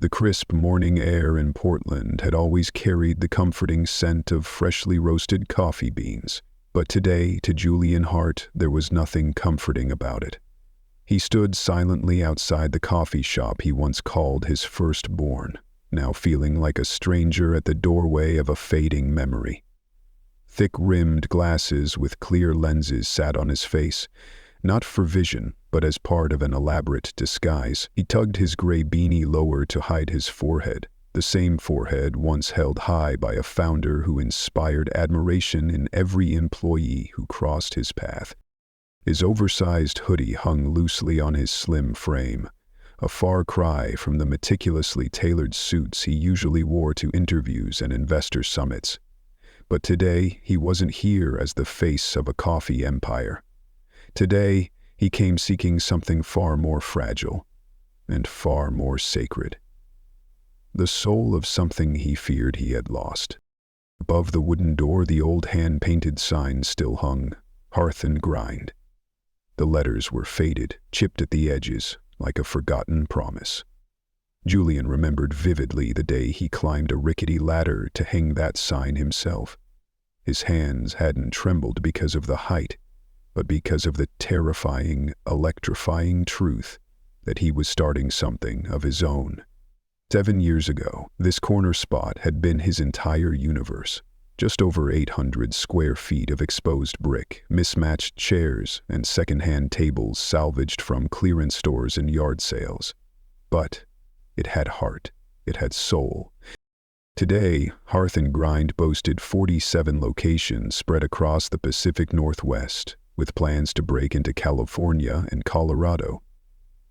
The crisp morning air in Portland had always carried the comforting scent of freshly roasted coffee beans, but today, to Julian Hart, there was nothing comforting about it. He stood silently outside the coffee shop he once called his firstborn, now feeling like a stranger at the doorway of a fading memory. Thick-rimmed glasses with clear lenses sat on his face, not for vision, but as part of an elaborate disguise. He tugged his gray beanie lower to hide his forehead, the same forehead once held high by a founder who inspired admiration in every employee who crossed his path. His oversized hoodie hung loosely on his slim frame, a far cry from the meticulously tailored suits he usually wore to interviews and investor summits. But today, he wasn't here as the face of a coffee empire. Today, he came seeking something far more fragile and far more sacred. The soul of something he feared he had lost. Above the wooden door, the old hand-painted sign still hung, Hearth and Grind. The letters were faded, chipped at the edges, like a forgotten promise. Julian remembered vividly the day he climbed a rickety ladder to hang that sign himself. His hands hadn't trembled because of the height, but because of the terrifying, electrifying truth that he was starting something of his own. 7 years ago, this corner spot had been his entire universe. Just over 800 square feet of exposed brick, mismatched chairs, and second-hand tables salvaged from clearance stores and yard sales. But it had heart. It had soul. Today, Hearth and Grind boasted 47 locations spread across the Pacific Northwest, with plans to break into California and Colorado.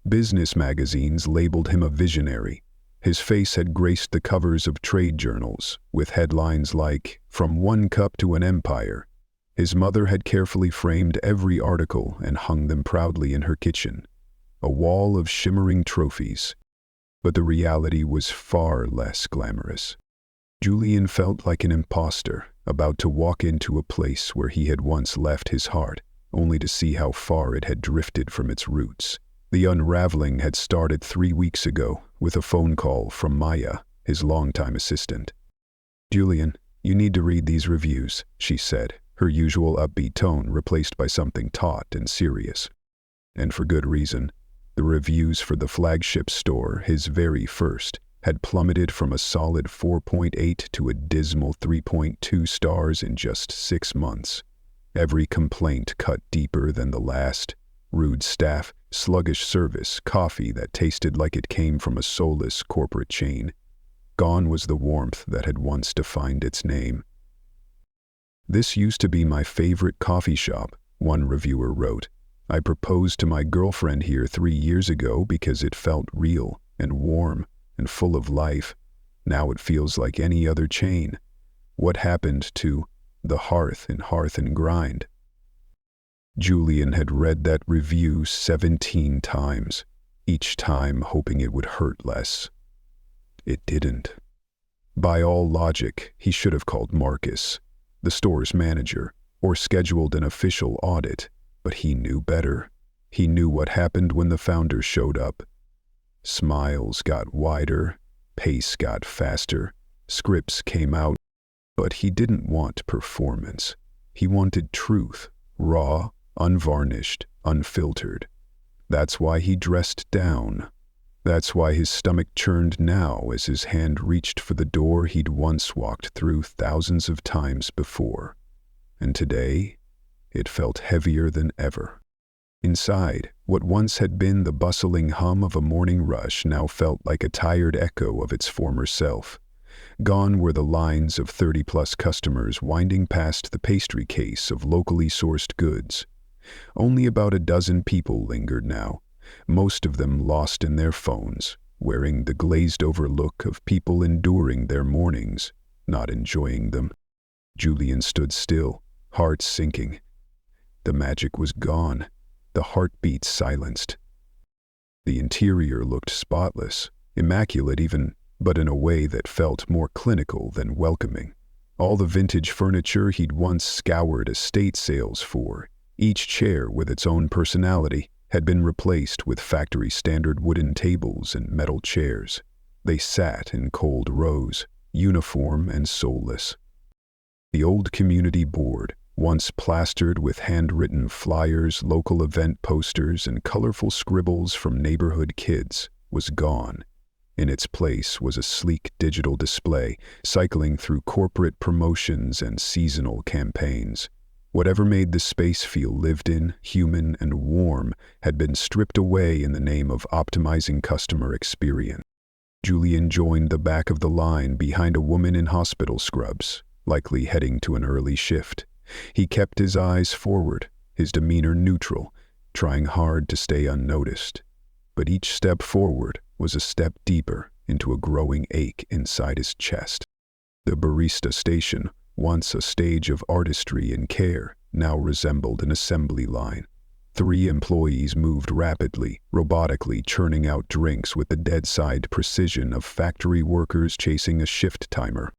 Business magazines labeled him a visionary. His face had graced the covers of trade journals, with headlines like, "From One Cup to an Empire." His mother had carefully framed every article and hung them proudly in her kitchen, a wall of shimmering trophies. But the reality was far less glamorous. Julian felt like an imposter, about to walk into a place where he had once left his heart, only to see how far it had drifted from its roots. The unraveling had started 3 weeks ago with a phone call from Maya, his longtime assistant. "Julian, you need to read these reviews," she said, her usual upbeat tone replaced by something taut and serious. And for good reason. The reviews for the flagship store, his very first, had plummeted from a solid 4.8 to a dismal 3.2 stars in just 6 months. Every complaint cut deeper than the last. Rude staff, sluggish service, coffee that tasted like it came from a soulless corporate chain. Gone was the warmth that had once defined its name. "This used to be my favorite coffee shop," one reviewer wrote. "I proposed to my girlfriend here 3 years ago because it felt real and warm and full of life. Now it feels like any other chain. What happened to the Hearth and Grind?" Julian had read that review 17 times, each time hoping it would hurt less. It didn't. By all logic, he should have called Marcus, the store's manager, or scheduled an official audit, but he knew better. He knew what happened when the founder showed up. Smiles got wider, pace got faster, scripts came out, but he didn't want performance. He wanted truth, raw, unvarnished, unfiltered. That's why he dressed down. That's why his stomach churned now as his hand reached for the door he'd once walked through thousands of times before. And today, it felt heavier than ever. Inside, what once had been the bustling hum of a morning rush now felt like a tired echo of its former self. Gone were the lines of 30-plus customers winding past the pastry case of locally sourced goods. Only about a dozen people lingered now, most of them lost in their phones, wearing the glazed-over look of people enduring their mornings, not enjoying them. Julian stood still, heart sinking. The magic was gone, the heartbeat silenced. The interior looked spotless, immaculate even, but in a way that felt more clinical than welcoming. All the vintage furniture he'd once scoured estate sales for, each chair with its own personality, had been replaced with factory-standard wooden tables and metal chairs. They sat in cold rows, uniform and soulless. The old community board, once plastered with handwritten flyers, local event posters, and colorful scribbles from neighborhood kids, was gone. In its place was a sleek digital display, cycling through corporate promotions and seasonal campaigns. Whatever made the space feel lived in, human, and warm had been stripped away in the name of optimizing customer experience. Julian joined the back of the line behind a woman in hospital scrubs, likely heading to an early shift. He kept his eyes forward, his demeanor neutral, trying hard to stay unnoticed. But each step forward was a step deeper into a growing ache inside his chest. The barista station, once a stage of artistry and care, now resembled an assembly line. 3 employees moved rapidly, robotically churning out drinks with the dead-side precision of factory workers chasing a shift timer.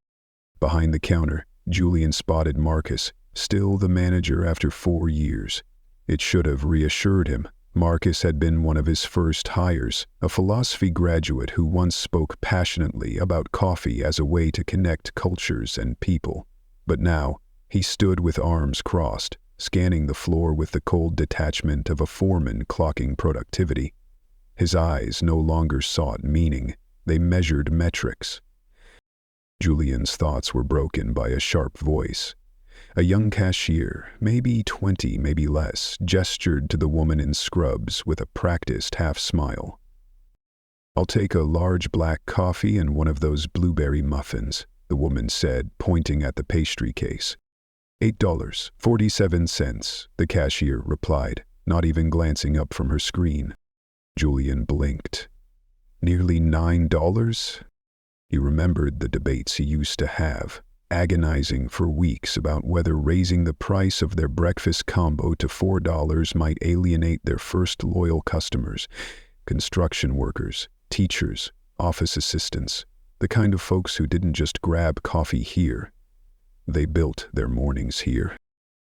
Behind the counter, Julian spotted Marcus, still the manager after 4 years. It should have reassured him. Marcus had been one of his first hires, a philosophy graduate who once spoke passionately about coffee as a way to connect cultures and people. But now, he stood with arms crossed, scanning the floor with the cold detachment of a foreman clocking productivity. His eyes no longer sought meaning, they measured metrics. Julian's thoughts were broken by a sharp voice. A young cashier, maybe 20, maybe less, gestured to the woman in scrubs with a practiced half-smile. "I'll take a large black coffee and one of those blueberry muffins," the woman said, pointing at the pastry case. $8.47, the cashier replied, not even glancing up from her screen. Julian blinked. Nearly $9? He remembered the debates he used to have, agonizing for weeks about whether raising the price of their breakfast combo to $4 might alienate their first loyal customers, construction workers, teachers, office assistants, the kind of folks who didn't just grab coffee here. They built their mornings here.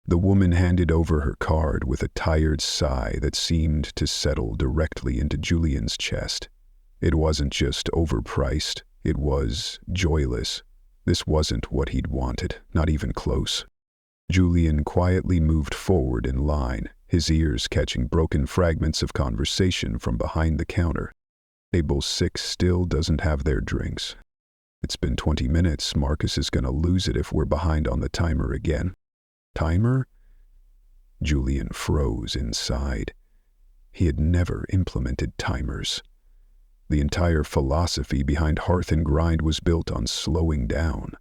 The woman handed over her card with a tired sigh that seemed to settle directly into Julian's chest. It wasn't just overpriced, it was joyless. This wasn't what he'd wanted, not even close. Julian quietly moved forward in line, his ears catching broken fragments of conversation from behind the counter. Table 6 still doesn't have their drinks. It's been 20 minutes. Marcus is gonna lose it if we're behind on the timer again. Timer? Julian froze inside. He had never implemented timers. The entire philosophy behind Hearth and Grind was built on slowing down,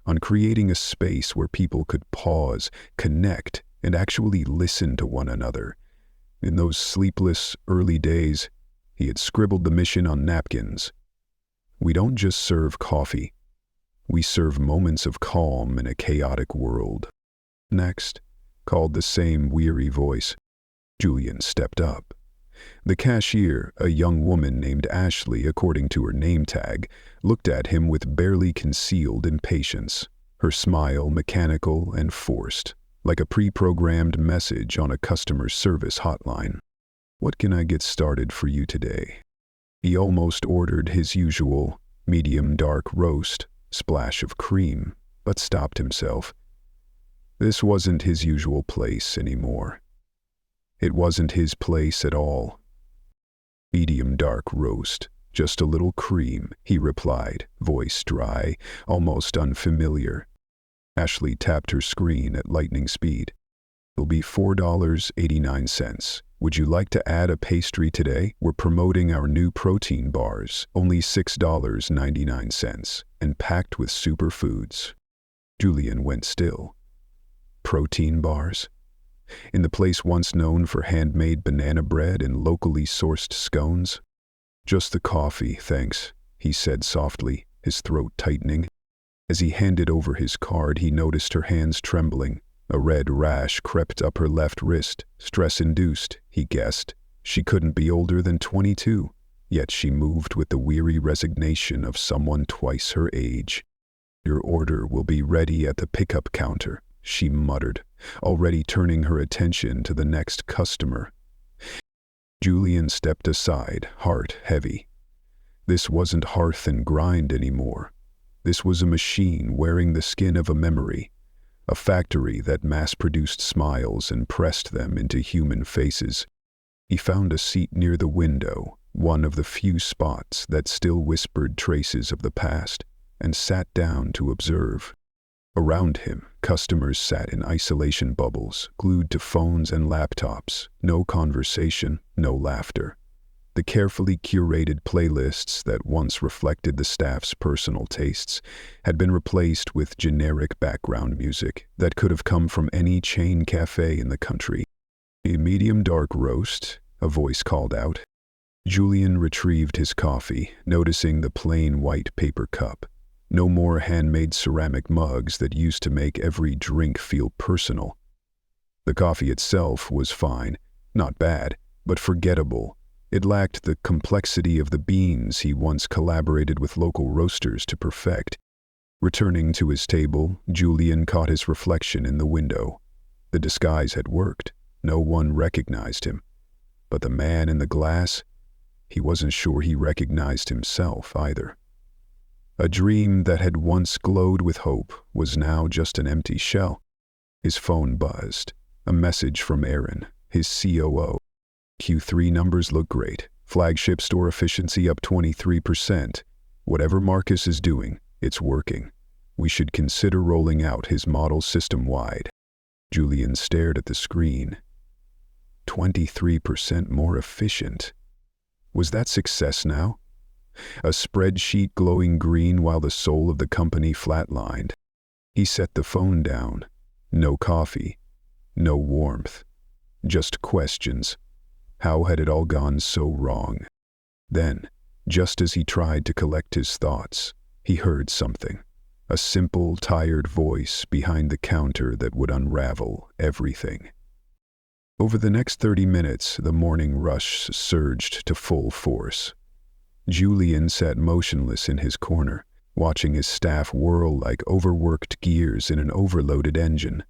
on creating a space where people could pause, connect, and actually listen to one another. In those sleepless, early days, he had scribbled the mission on napkins. We don't just serve coffee. We serve moments of calm in a chaotic world. Next, called the same weary voice. Julian stepped up. The cashier, a young woman named Ashley according to her name tag, looked at him with barely concealed impatience, her smile mechanical and forced, like a pre-programmed message on a customer service hotline. "What can I get started for you today?" He almost ordered his usual medium dark roast, splash of cream, but stopped himself. This wasn't his usual place anymore. It wasn't his place at all. "Medium dark roast, just a little cream," he replied, voice dry, almost unfamiliar. Ashley tapped her screen at lightning speed. "It'll be $4.89. Would you like to add a pastry today? We're promoting our new protein bars, only $6.99, and packed with superfoods." Julian went still. Protein bars? In the place once known for handmade banana bread and locally sourced scones? "Just the coffee, thanks," he said softly, his throat tightening. As he handed over his card, he noticed her hands trembling. A red rash crept up her left wrist, stress-induced, he guessed. She couldn't be older than 22, yet she moved with the weary resignation of someone twice her age. "Your order will be ready at the pickup counter," she muttered, already turning her attention to the next customer. Julian stepped aside, heart heavy. This wasn't hearth and grind anymore. This was a machine wearing the skin of a memory, a factory that mass-produced smiles and pressed them into human faces. He found a seat near the window, one of the few spots that still whispered traces of the past, and sat down to observe. Around him, customers sat in isolation bubbles, glued to phones and laptops. No conversation, no laughter. The carefully curated playlists that once reflected the staff's personal tastes had been replaced with generic background music that could have come from any chain cafe in the country. "A medium dark roast," a voice called out. Julian retrieved his coffee, noticing the plain white paper cup. No more handmade ceramic mugs that used to make every drink feel personal. The coffee itself was fine, not bad, but forgettable. It lacked the complexity of the beans he once collaborated with local roasters to perfect. Returning to his table, Julian caught his reflection in the window. The disguise had worked. No one recognized him. But the man in the glass? He wasn't sure he recognized himself either. A dream that had once glowed with hope was now just an empty shell. His phone buzzed. A message from Aaron, his COO. "Q3 numbers look great. Flagship store efficiency up 23%. Whatever Marcus is doing, it's working. We should consider rolling out his model system-wide." Julian stared at the screen. 23% more efficient. Was that success now? A spreadsheet glowing green while the soul of the company flatlined. He set the phone down. No coffee. No warmth. Just questions. How had it all gone so wrong? Then, just as he tried to collect his thoughts, he heard something. A simple, tired voice behind the counter that would unravel everything. Over the next 30 minutes, the morning rush surged to full force. Julian sat motionless in his corner, watching his staff whirl like overworked gears in an overloaded engine.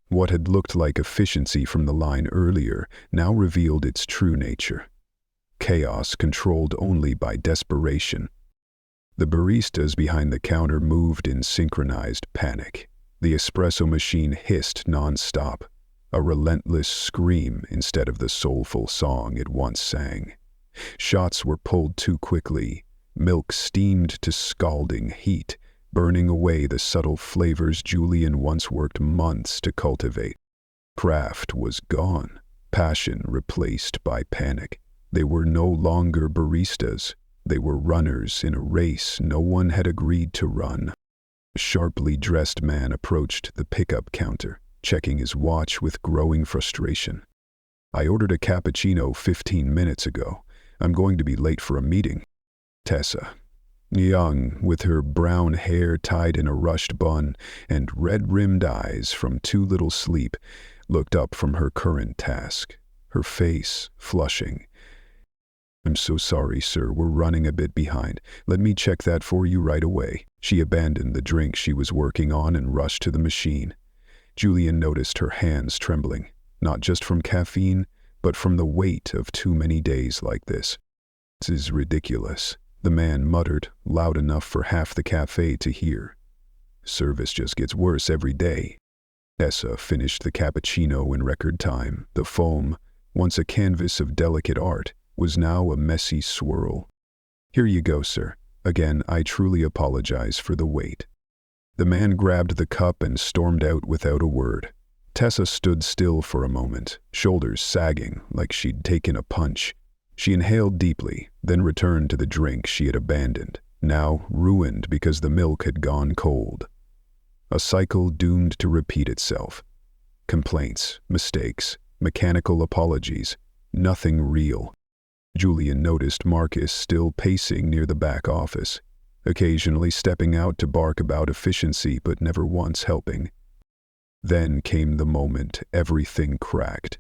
What had looked like efficiency from the line earlier now revealed its true nature. Chaos controlled only by desperation. The baristas behind the counter moved in synchronized panic. The espresso machine hissed non-stop, a relentless scream instead of the soulful song it once sang. Shots were pulled too quickly, milk steamed to scalding heat, burning away the subtle flavors Julian once worked months to cultivate. Craft was gone, passion replaced by panic. They were no longer baristas. They were runners in a race no one had agreed to run. A sharply dressed man approached the pickup counter, checking his watch with growing frustration. "I ordered a cappuccino 15 minutes ago. I'm going to be late for a meeting." Tessa, young, with her brown hair tied in a rushed bun and red-rimmed eyes from too little sleep, looked up from her current task, her face flushing. "I'm so sorry, sir. We're running a bit behind. Let me check that for you right away." She abandoned the drink she was working on and rushed to the machine. Julian noticed her hands trembling, not just from caffeine, but from the weight of too many days like this. "This is ridiculous," the man muttered, loud enough for half the cafe to hear. "Service just gets worse every day." Tessa finished the cappuccino in record time. The foam, once a canvas of delicate art, was now a messy swirl. "Here you go, sir. Again, I truly apologize for the wait." The man grabbed the cup and stormed out without a word. Tessa stood still for a moment, shoulders sagging like she'd taken a punch. She inhaled deeply, then returned to the drink she had abandoned, now ruined because the milk had gone cold. A cycle doomed to repeat itself. Complaints, mistakes, mechanical apologies, nothing real. Julian noticed Marcus still pacing near the back office, occasionally stepping out to bark about efficiency but never once helping. Then came the moment everything cracked.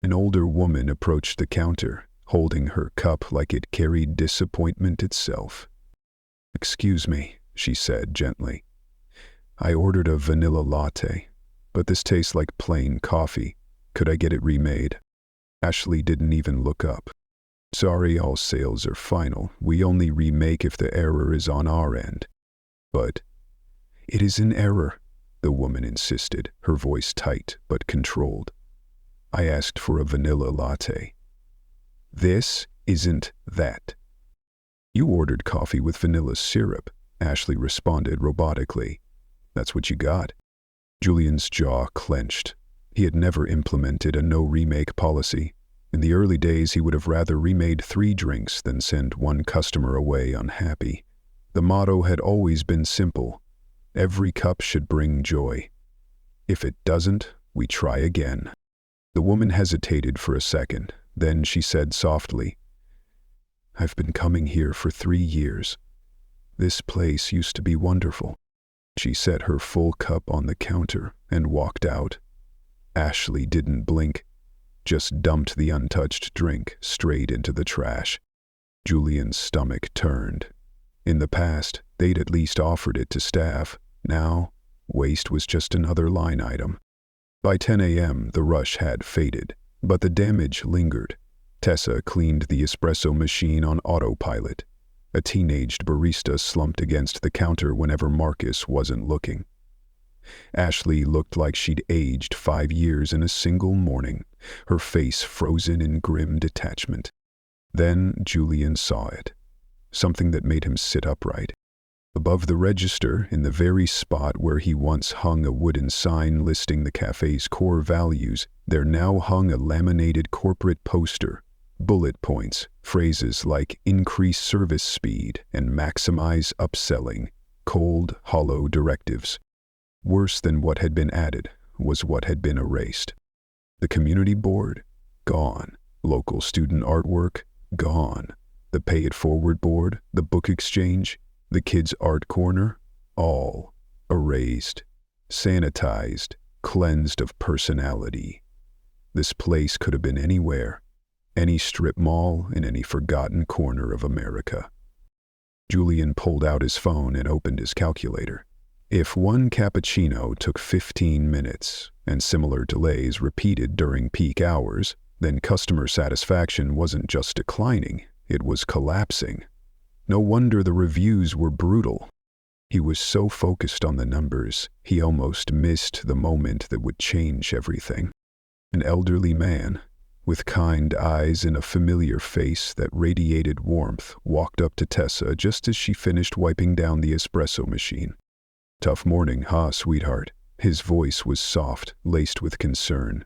An older woman approached the counter, holding her cup like it carried disappointment itself. "Excuse me," she said gently. "I ordered a vanilla latte, but this tastes like plain coffee. Could I get it remade?" Ashley didn't even look up. Sorry, all sales are final. We only remake if the error is on our end. But it is an error, the woman insisted, her voice tight but controlled. I asked for a vanilla latte. This isn't that. You ordered coffee with vanilla syrup, Ashley responded robotically. That's what you got. Julian's jaw clenched. He had never implemented a no-remake policy. In the early days, he would have rather remade 3 drinks than send one customer away unhappy. The motto had always been simple. Every cup should bring joy. If it doesn't, we try again. The woman hesitated for a second. Then she said softly, I've been coming here for 3 years. This place used to be wonderful. She set her full cup on the counter and walked out. Ashley didn't blink, just dumped the untouched drink straight into the trash. Julian's stomach turned. In the past, they'd at least offered it to staff. Now, waste was just another line item. By 10 a.m., the rush had faded, but the damage lingered. Tessa cleaned the espresso machine on autopilot. A teenaged barista slumped against the counter whenever Marcus wasn't looking. Ashley looked like she'd aged 5 years in a single morning, her face frozen in grim detachment. Then Julian saw it, something that made him sit upright. Above the register, in the very spot where he once hung a wooden sign listing the cafe's core values, there now hung a laminated corporate poster. Bullet points, phrases like increase service speed and maximize upselling, cold, hollow directives. Worse than what had been added was what had been erased. The community board, gone. Local student artwork, gone. The pay it forward board, the book exchange, the kids' art corner, all erased, sanitized, cleansed of personality. This place could have been anywhere. Any strip mall in any forgotten corner of America. Julian pulled out his phone and opened his calculator. If one cappuccino took 15 minutes, and similar delays repeated during peak hours, then customer satisfaction wasn't just declining, it was collapsing. No wonder the reviews were brutal. He was so focused on the numbers, he almost missed the moment that would change everything. An elderly man, with kind eyes and a familiar face that radiated warmth, walked up to Tessa just as she finished wiping down the espresso machine. Tough morning, huh, sweetheart? His voice was soft, laced with concern.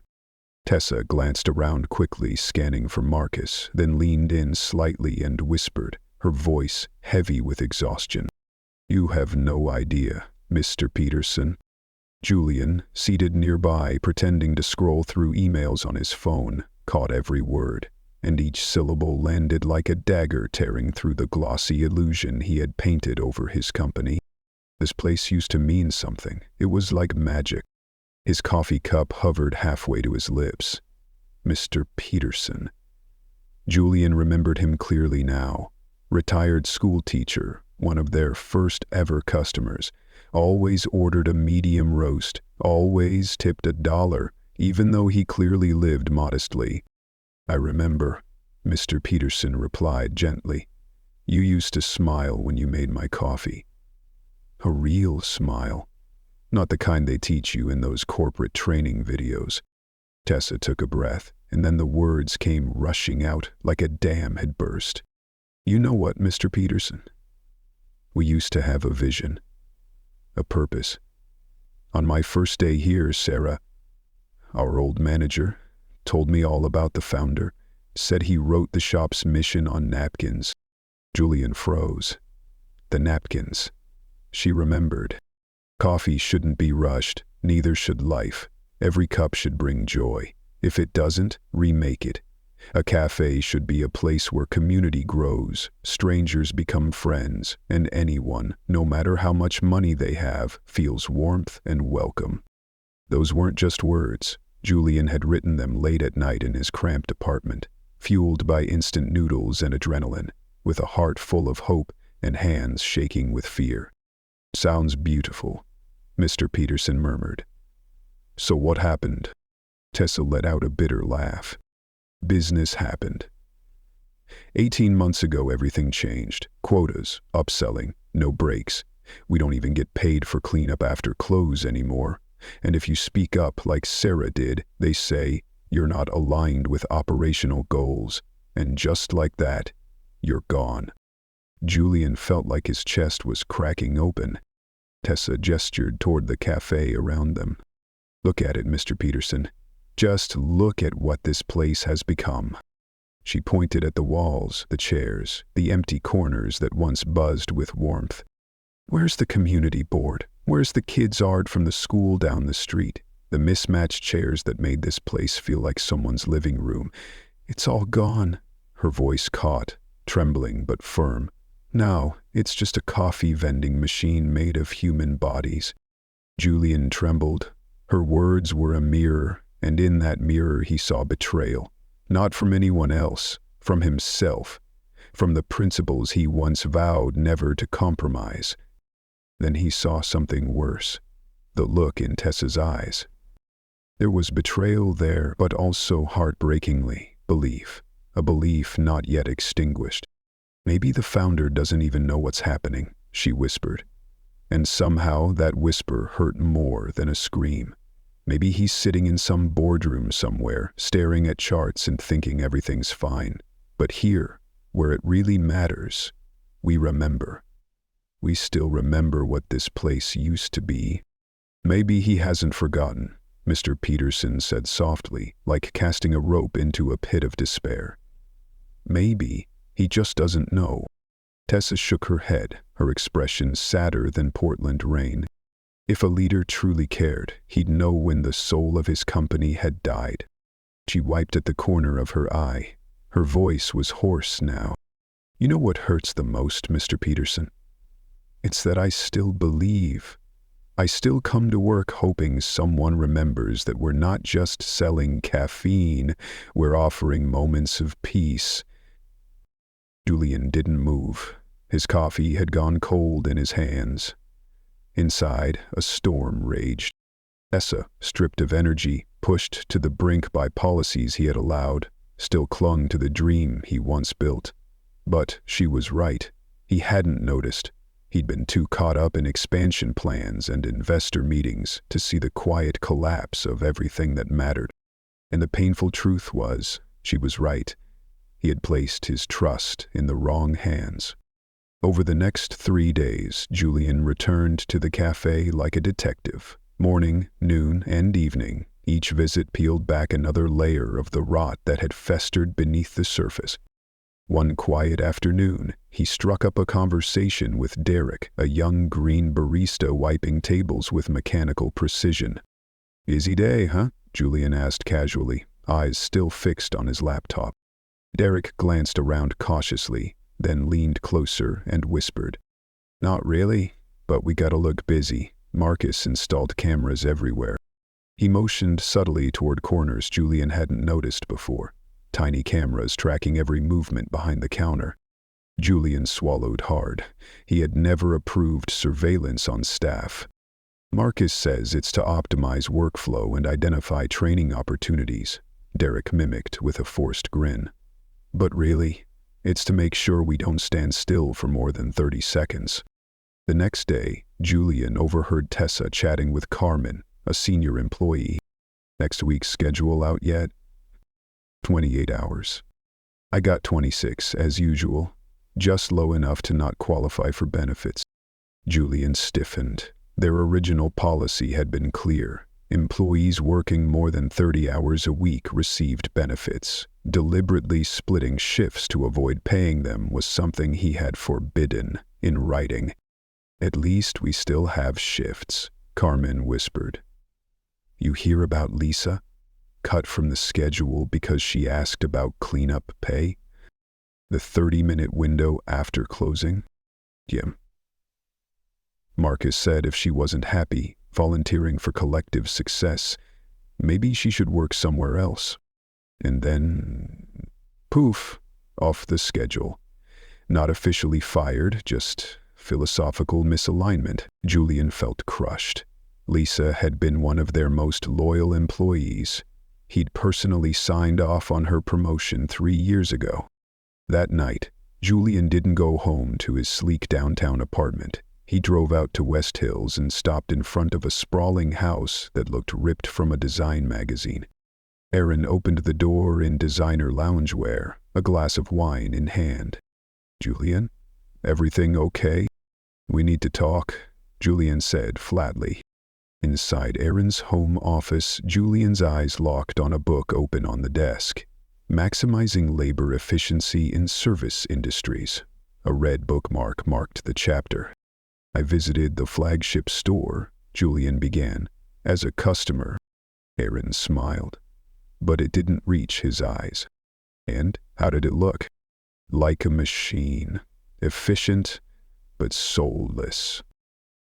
Tessa glanced around quickly, scanning for Marcus, then leaned in slightly and whispered, her voice heavy with exhaustion. You have no idea, Mr. Peterson. Julian, seated nearby, pretending to scroll through emails on his phone, caught every word, and each syllable landed like a dagger tearing through the glossy illusion he had painted over his company. This place used to mean something. It was like magic. His coffee cup hovered halfway to his lips. Mr. Peterson. Julian remembered him clearly now. Retired school teacher, one of their first ever customers, always ordered a medium roast, always tipped $1, even though he clearly lived modestly. I remember, Mr. Peterson replied gently. You used to smile when you made my coffee. A real smile. Not the kind they teach you in those corporate training videos. Tessa took a breath, and then the words came rushing out like a dam had burst. You know what, Mr. Peterson? We used to have a vision, a purpose. On my first day here, Sarah, our old manager, told me all about the founder, said he wrote the shop's mission on napkins. Julian froze. The napkins. She remembered. Coffee shouldn't be rushed, neither should life. Every cup should bring joy. If it doesn't, remake it. A cafe should be a place where community grows, strangers become friends, and anyone, no matter how much money they have, feels warmth and welcome. Those weren't just words. Julian had written them late at night in his cramped apartment, fueled by instant noodles and adrenaline, with a heart full of hope and hands shaking with fear. Sounds beautiful, Mr. Peterson murmured. So what happened? Tessa let out a bitter laugh. Business happened. "18 months ago, everything changed. Quotas, upselling, no breaks. We don't even get paid for cleanup after close anymore. And if you speak up like Sarah did, they say you're not aligned with operational goals. And just like that, you're gone." Julian felt like his chest was cracking open. Tessa gestured toward the cafe around them. "Look at it, Mr. Peterson. Just look at what this place has become." She pointed at the walls, the chairs, the empty corners that once buzzed with warmth. "Where's the community board? Where's the kids' art from the school down the street? The mismatched chairs that made this place feel like someone's living room? It's all gone." Her voice caught, trembling but firm. "Now, it's just a coffee vending machine made of human bodies." Julian trembled. Her words were a mirror, and in that mirror he saw betrayal. Not from anyone else, from himself, from the principles he once vowed never to compromise. Then he saw something worse, the look in Tessa's eyes. There was betrayal there, but also, heartbreakingly, belief, a belief not yet extinguished. "Maybe the founder doesn't even know what's happening," she whispered. And somehow that whisper hurt more than a scream. Maybe he's sitting in some boardroom somewhere, staring at charts and thinking everything's fine. But here, where it really matters, we remember. We still remember what this place used to be. "Maybe he hasn't forgotten," Mr. Peterson said softly, like casting a rope into a pit of despair. "Maybe he just doesn't know." Tessa shook her head, her expression sadder than Portland rain. If a leader truly cared, he'd know when the soul of his company had died. She wiped at the corner of her eye. Her voice was hoarse now. "You know what hurts the most, Mr. Peterson? It's that I still believe. I still come to work hoping someone remembers that we're not just selling caffeine, we're offering moments of peace." Julian didn't move. His coffee had gone cold in his hands. Inside, a storm raged. Tessa, stripped of energy, pushed to the brink by policies he had allowed, still clung to the dream he once built. But she was right. He hadn't noticed. He'd been too caught up in expansion plans and investor meetings to see the quiet collapse of everything that mattered. And the painful truth was, she was right. He had placed his trust in the wrong hands. Over the next 3 days, Julian returned to the cafe like a detective. Morning, noon, and evening, each visit peeled back another layer of the rot that had festered beneath the surface. One quiet afternoon, he struck up a conversation with Derek, a young green barista wiping tables with mechanical precision. "Busy day, huh?" Julian asked casually, eyes still fixed on his laptop. Derek glanced around cautiously, then leaned closer and whispered, "Not really, but we gotta look busy. Marcus installed cameras everywhere." He motioned subtly toward corners Julian hadn't noticed before. Tiny cameras tracking every movement behind the counter. Julian swallowed hard. He had never approved surveillance on staff. "Marcus says it's to optimize workflow and identify training opportunities," Derek mimicked with a forced grin. "But really, it's to make sure we don't stand still for more than 30 seconds. The next day, Julian overheard Tessa chatting with Carmen, a senior employee. "Next week's schedule out yet?" 28 hours. "I got 26, as usual. Just low enough to not qualify for benefits." Julian stiffened. Their original policy had been clear. Employees working more than 30 hours a week received benefits. Deliberately splitting shifts to avoid paying them was something he had forbidden, in writing. "At least we still have shifts," Carmen whispered. "You hear about Lisa? Cut from the schedule because she asked about cleanup pay? The 30-minute window after closing?" "Yeah." Marcus said if she wasn't happy, volunteering for collective success, maybe she should work somewhere else. And then, poof, off the schedule. Not officially fired, just philosophical misalignment. Julian felt crushed. Lisa had been one of their most loyal employees. He'd personally signed off on her promotion 3 years ago. That night, Julian didn't go home to his sleek downtown apartment. He drove out to West Hills and stopped in front of a sprawling house that looked ripped from a design magazine. Aaron opened the door in designer loungewear, a glass of wine in hand. "Julian, everything okay?" "We need to talk," Julian said flatly. Inside Aaron's home office, Julian's eyes locked on a book open on the desk. Maximizing Labor Efficiency in Service Industries. A red bookmark marked the chapter. "I visited the flagship store," Julian began, "as a customer." Aaron smiled, but it didn't reach his eyes. "And how did it look?" "Like a machine. Efficient, but soulless."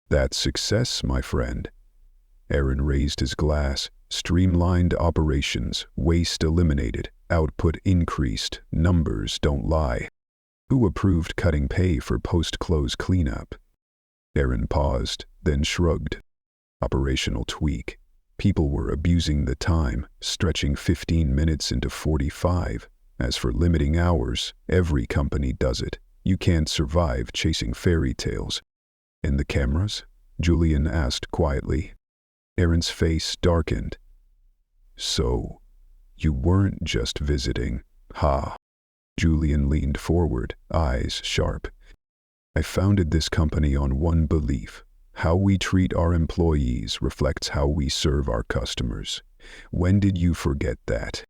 "That's success, my friend." Aaron raised his glass. "Streamlined operations, waste eliminated, output increased, numbers don't lie." "Who approved cutting pay for post-close cleanup?" Aaron paused, then shrugged. "Operational tweak. People were abusing the time, stretching 15 minutes into 45. As for limiting hours, every company does it. You can't survive chasing fairy tales." "And the cameras?" Julian asked quietly. Aaron's face darkened. "So, you weren't just visiting, huh?" Julian leaned forward, eyes sharp. "I founded this company on one belief. How we treat our employees reflects how we serve our customers. When did you forget that?"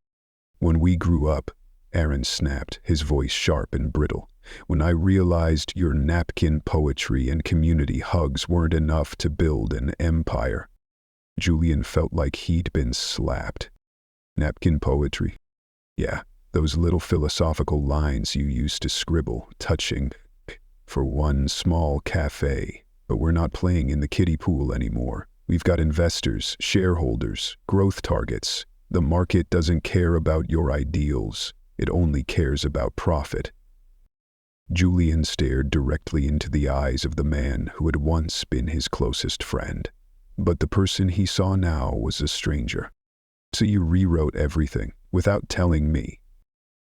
"When we grew up," Aaron snapped, his voice sharp and brittle. "When I realized your napkin poetry and community hugs weren't enough to build an empire." Julian felt like he'd been slapped. "Napkin poetry?" "Yeah, those little philosophical lines you used to scribble, touching for one small cafe. But we're not playing in the kiddie pool anymore. We've got investors, shareholders, growth targets. The market doesn't care about your ideals. It only cares about profit." Julian stared directly into the eyes of the man who had once been his closest friend. But the person he saw now was a stranger. "So you rewrote everything, without telling me?"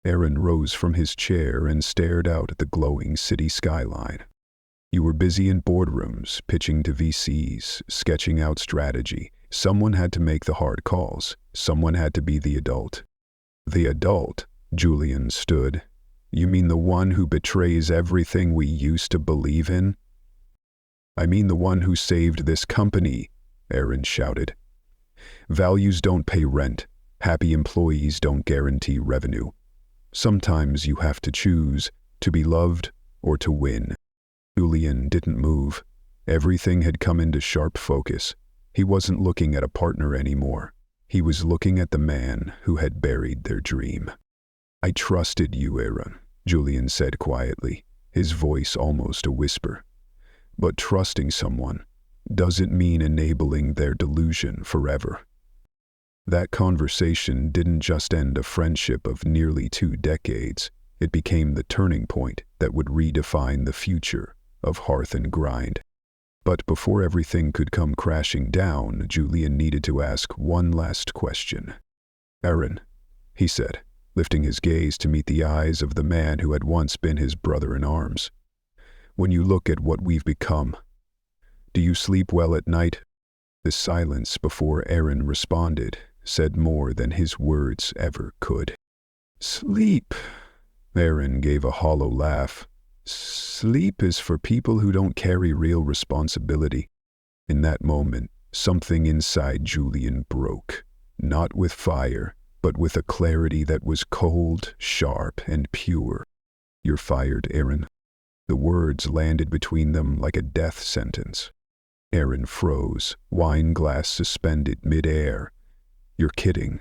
Aaron rose from his chair and stared out at the glowing city skyline. "You were busy in boardrooms, pitching to VCs, sketching out strategy. Someone had to make the hard calls. Someone had to be the adult." "The adult?" Julian stood. "You mean the one who betrays everything we used to believe in?" "I mean the one who saved this company," Aaron shouted. "Values don't pay rent. Happy employees don't guarantee revenue. Sometimes you have to choose, to be loved or to win." Julian didn't move. Everything had come into sharp focus. He wasn't looking at a partner anymore. He was looking at the man who had buried their dream. "I trusted you, Aaron," Julian said quietly, his voice almost a whisper. "But trusting someone doesn't mean enabling their delusion forever." That conversation didn't just end a friendship of nearly 2 decades. It became the turning point that would redefine the future of Hearth and Grind. But before everything could come crashing down, Julian needed to ask one last question. "Aaron," he said, lifting his gaze to meet the eyes of the man who had once been his brother in arms. "When you look at what we've become, do you sleep well at night?" The silence before Aaron responded said more than his words ever could. "Sleep," Aaron gave a hollow laugh. "Sleep is for people who don't carry real responsibility." In that moment, something inside Julian broke, not with fire, but with a clarity that was cold, sharp, and pure. "You're fired, Aaron." The words landed between them like a death sentence. Aaron froze, wine glass suspended mid-air. "You're kidding."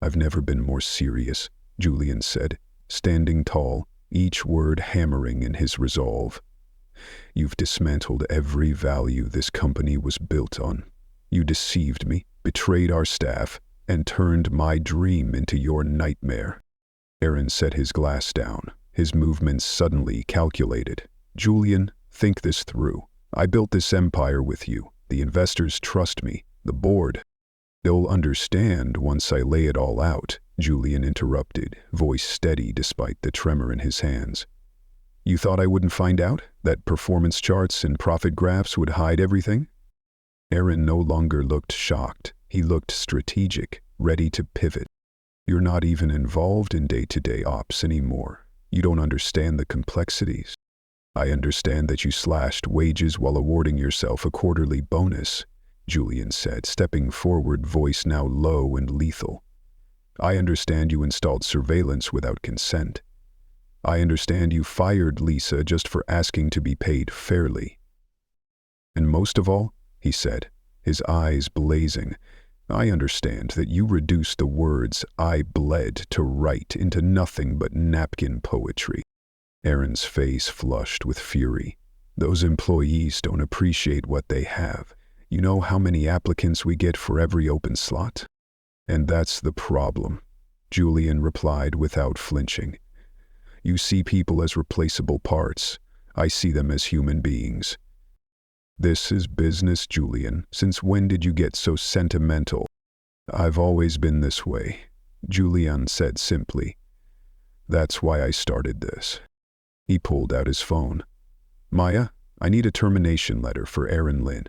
"I've never been more serious," Julian said, standing tall, each word hammering in his resolve. "You've dismantled every value this company was built on. You deceived me, betrayed our staff, and turned my dream into your nightmare." Aaron set his glass down, his movements suddenly calculated. "Julian, think this through. I built this empire with you. The investors trust me. The board. They'll understand once I lay it all out, Julian interrupted, voice steady despite the tremor in his hands. You thought I wouldn't find out? That performance charts and profit graphs would hide everything? Aaron no longer looked shocked. He looked strategic, ready to pivot. You're not even involved in day-to-day ops anymore. You don't understand the complexities. I understand that you slashed wages while awarding yourself a quarterly bonus, Julian said, stepping forward, voice now low and lethal. I understand you installed surveillance without consent. I understand you fired Lisa just for asking to be paid fairly. And most of all, he said, his eyes blazing, I understand that you reduced the words I bled to write into nothing but napkin poetry. Aaron's face flushed with fury. Those employees don't appreciate what they have. You know how many applicants we get for every open slot? And that's the problem, Julian replied without flinching. You see people as replaceable parts. I see them as human beings. This is business, Julian. Since when did you get so sentimental? I've always been this way, Julian said simply. That's why I started this. He pulled out his phone. Maya, I need a termination letter for Aaron Lynn,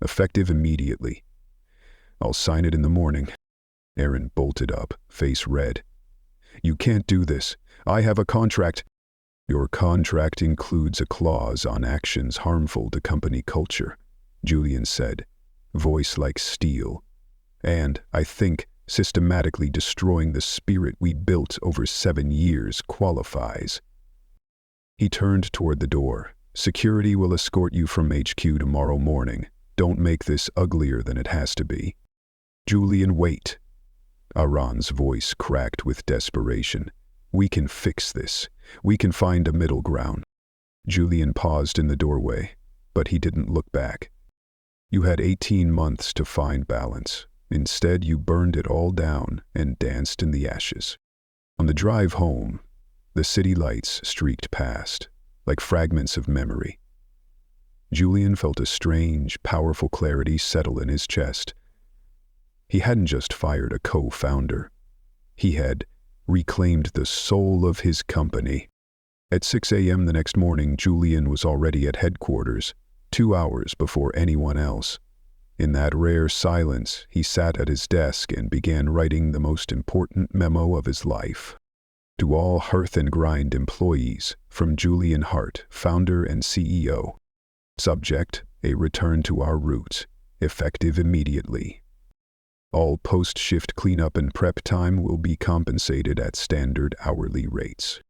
effective immediately. I'll sign it in the morning. Aaron bolted up, face red. You can't do this. I have a contract. Your contract includes a clause on actions harmful to company culture, Julian said, voice like steel. And, I think, systematically destroying the spirit we built over 7 years qualifies. He turned toward the door. Security will escort you from HQ tomorrow morning. Don't make this uglier than it has to be. Julian, wait. Aaron's voice cracked with desperation. We can fix this. We can find a middle ground. Julian paused in the doorway, but he didn't look back. You had 18 months to find balance. Instead, you burned it all down and danced in the ashes. On the drive home, the city lights streaked past, like fragments of memory. Julian felt a strange, powerful clarity settle in his chest. He hadn't just fired a co-founder. He had reclaimed the soul of his company. At 6 a.m. the next morning, Julian was already at headquarters, 2 hours before anyone else. In that rare silence, he sat at his desk and began writing the most important memo of his life. To all Hearth and Grind employees, from Julian Hart, founder and CEO. Subject, a return to our roots, effective immediately. All post-shift cleanup and prep time will be compensated at standard hourly rates.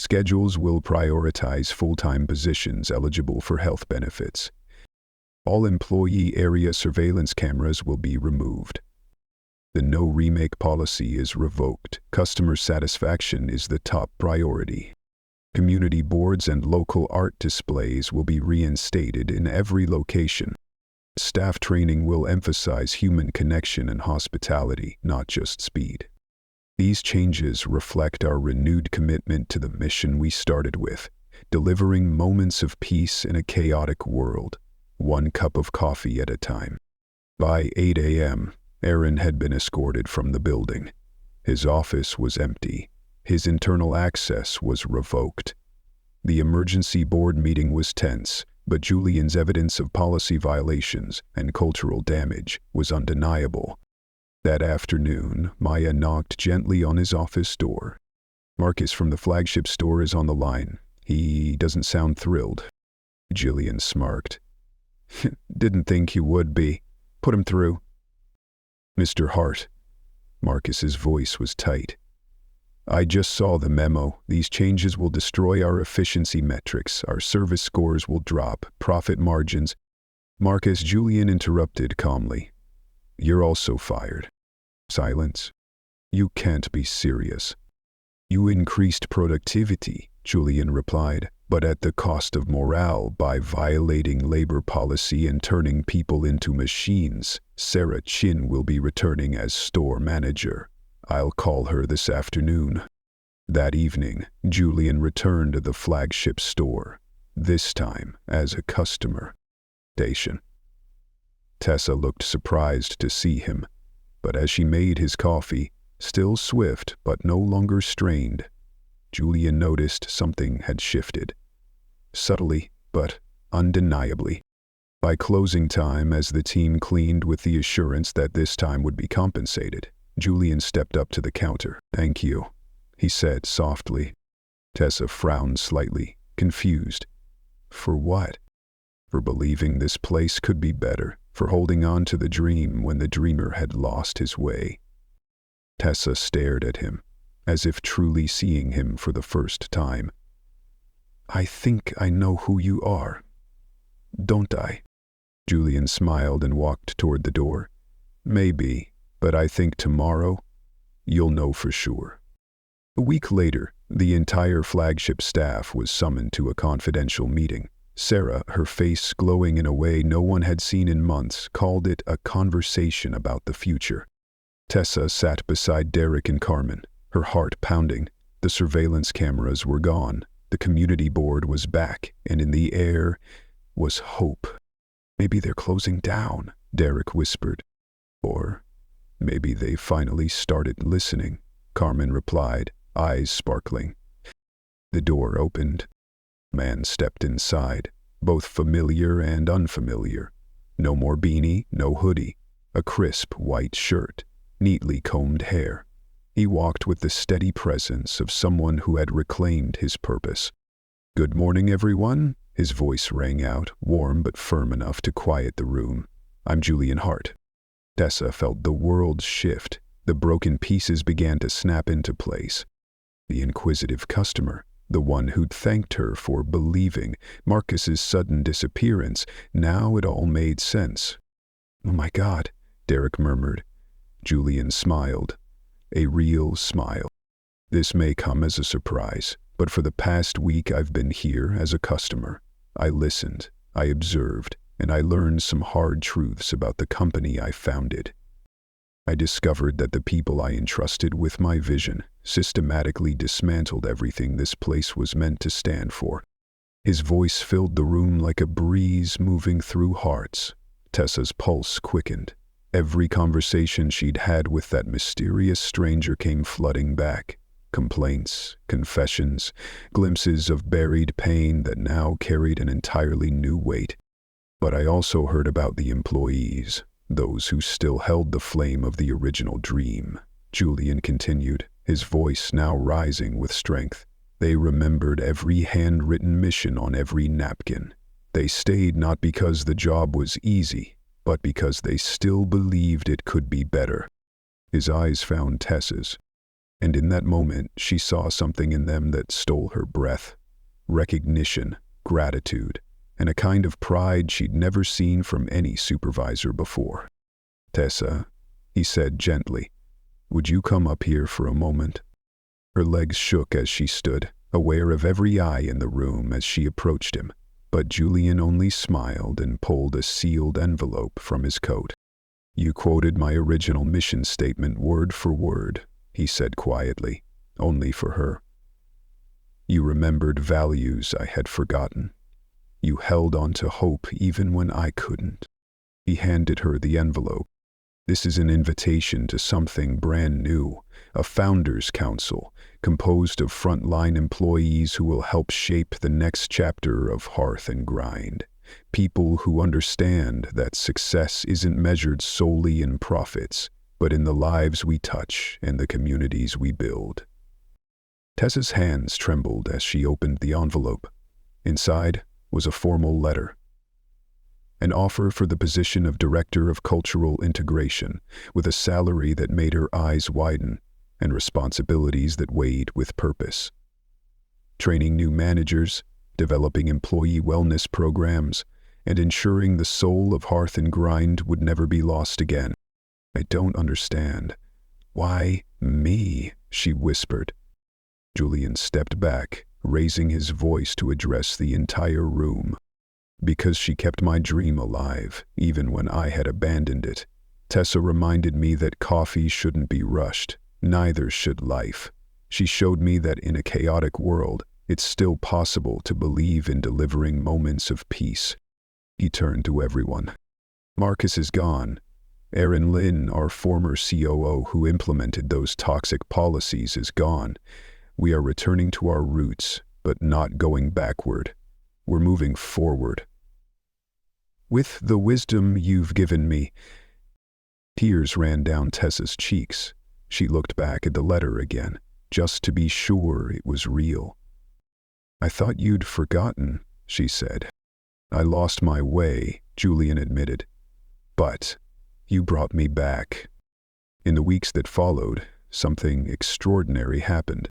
Schedules will prioritize full-time positions eligible for health benefits. All employee area surveillance cameras will be removed. The no remake policy is revoked. Customer satisfaction is the top priority. Community boards and local art displays will be reinstated in every location. Staff training will emphasize human connection and hospitality, not just speed. These changes reflect our renewed commitment to the mission we started with, delivering moments of peace in a chaotic world, one cup of coffee at a time. By 8 a.m., Aaron had been escorted from the building. His office was empty. His internal access was revoked. The emergency board meeting was tense, but Julian's evidence of policy violations and cultural damage was undeniable. That afternoon, Maya knocked gently on his office door. Marcus from the flagship store is on the line. He doesn't sound thrilled. Julian smirked. Didn't think you would be. Put him through. Mr. Hart. Marcus's voice was tight. I just saw the memo. These changes will destroy our efficiency metrics. Our service scores will drop. Profit margins. Marcus, Julian interrupted calmly. You're also fired. Silence. You can't be serious. You increased productivity, Julian replied, but at the cost of morale by violating labor policy and turning people into machines. Sarah Chin will be returning as store manager. I'll call her this afternoon. That evening, Julian returned to the flagship store, this time as a customer. Tessa looked surprised to see him. But as she made his coffee, still swift but no longer strained, Julian noticed something had shifted. Subtly, but undeniably. By closing time, as the team cleaned with the assurance that this time would be compensated, Julian stepped up to the counter. "Thank you," he said softly. Tessa frowned slightly, confused. For what? For believing this place could be better, for holding on to the dream when the dreamer had lost his way. Tessa stared at him, as if truly seeing him for the first time. "I think I know who you are, don't I?" Julian smiled and walked toward the door. "Maybe, but I think tomorrow, you'll know for sure." A week later, the entire flagship staff was summoned to a confidential meeting. Sarah, her face glowing in a way no one had seen in months, called it a conversation about the future. Tessa sat beside Derek and Carmen, her heart pounding. The surveillance cameras were gone, the community board was back, and in the air was hope. "Maybe they're closing down," Derek whispered. "Or maybe they finally started listening," Carmen replied, eyes sparkling. The door opened. A man stepped inside, both familiar and unfamiliar. No more beanie, no hoodie, a crisp white shirt, neatly combed hair. He walked with the steady presence of someone who had reclaimed his purpose. "Good morning, everyone," his voice rang out, warm but firm enough to quiet the room. "I'm Julian Hart." Tessa felt the world shift. The broken pieces began to snap into place. The inquisitive customer, the one who'd thanked her for believing, Marcus's sudden disappearance, now it all made sense. "Oh my God," Derek murmured. Julian smiled. A real smile. "This may come as a surprise, but for the past week I've been here as a customer. I listened, I observed, and I learned some hard truths about the company I founded. I discovered that the people I entrusted with my vision systematically dismantled everything this place was meant to stand for." His voice filled the room like a breeze moving through hearts. Tessa's pulse quickened. Every conversation she'd had with that mysterious stranger came flooding back. Complaints, confessions, glimpses of buried pain that now carried an entirely new weight. "But I also heard about the employees, those who still held the flame of the original dream," Julian continued, his voice now rising with strength. "They remembered every handwritten mission on every napkin. They stayed not because the job was easy, but because they still believed it could be better." His eyes found Tessa's, and in that moment she saw something in them that stole her breath. Recognition, gratitude, and a kind of pride she'd never seen from any supervisor before. "Tessa," he said gently, "would you come up here for a moment?" Her legs shook as she stood, aware of every eye in the room as she approached him, but Julian only smiled and pulled a sealed envelope from his coat. "You quoted my original mission statement word for word," he said quietly, only for her. "You remembered values I had forgotten. You held on to hope even when I couldn't." He handed her the envelope. "This is an invitation to something brand new, a founders' council, composed of frontline employees who will help shape the next chapter of Hearth and Grind. People who understand that success isn't measured solely in profits, but in the lives we touch and the communities we build." Tessa's hands trembled as she opened the envelope. Inside was a formal letter. An offer for the position of Director of Cultural Integration, with a salary that made her eyes widen, and responsibilities that weighed with purpose. Training new managers, developing employee wellness programs, and ensuring the soul of Hearth and Grind would never be lost again. "I don't understand. Why me?" she whispered. Julian stepped back, raising his voice to address the entire room. "Because she kept my dream alive, even when I had abandoned it. Tessa reminded me that coffee shouldn't be rushed, neither should life. She showed me that in a chaotic world, it's still possible to believe in delivering moments of peace." He turned to everyone. "Marcus is gone, Aaron Lynn, our former COO who implemented those toxic policies, is gone. We are returning to our roots, but not going backward. We're moving forward. With the wisdom you've given me, tears ran down Tessa's cheeks. She looked back at the letter again, just to be sure it was real. I thought you'd forgotten, she said. I lost my way, Julian admitted. But you brought me back. In the weeks that followed, something extraordinary happened.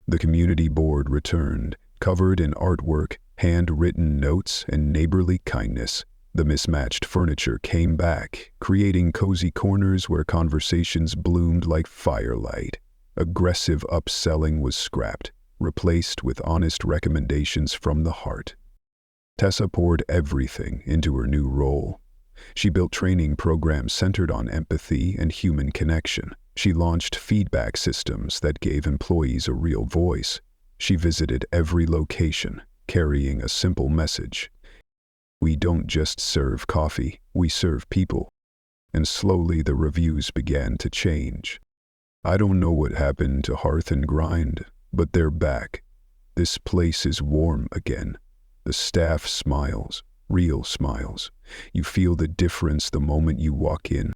The community board returned, covered in artwork, handwritten notes, and neighborly kindness. The mismatched furniture came back, creating cozy corners where conversations bloomed like firelight. Aggressive upselling was scrapped, replaced with honest recommendations from the heart. Tessa poured everything into her new role. She built training programs centered on empathy and human connection. She launched feedback systems that gave employees a real voice. She visited every location, carrying a simple message. We don't just serve coffee, we serve people. And slowly the reviews began to change. I don't know what happened to Hearth and Grind, but they're back. This place is warm again. The staff smiles, real smiles. You feel the difference the moment you walk in.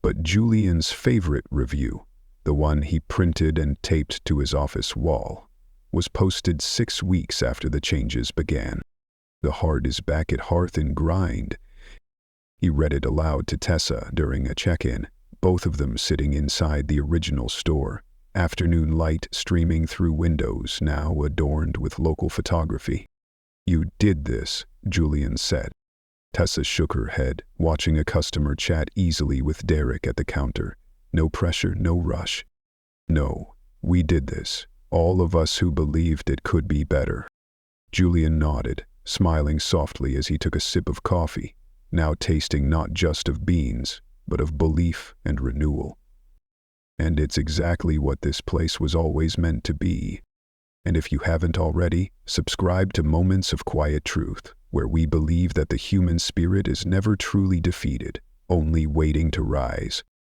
But Julian's favorite review, the one he printed and taped to his office wall, was posted 6 weeks after the changes began. The heart is back at Hearth and Grind. He read it aloud to Tessa during a check-in, both of them sitting inside the original store, afternoon light streaming through windows now adorned with local photography. You did this, Julian said. Tessa shook her head, watching a customer chat easily with Derek at the counter. No pressure, no rush. No, we did this, all of us who believed it could be better. Julian nodded, smiling softly as he took a sip of coffee, now tasting not just of beans, but of belief and renewal. And it's exactly what this place was always meant to be. And if you haven't already, subscribe to Moments of Quiet Truth, where we believe that the human spirit is never truly defeated, only waiting to rise.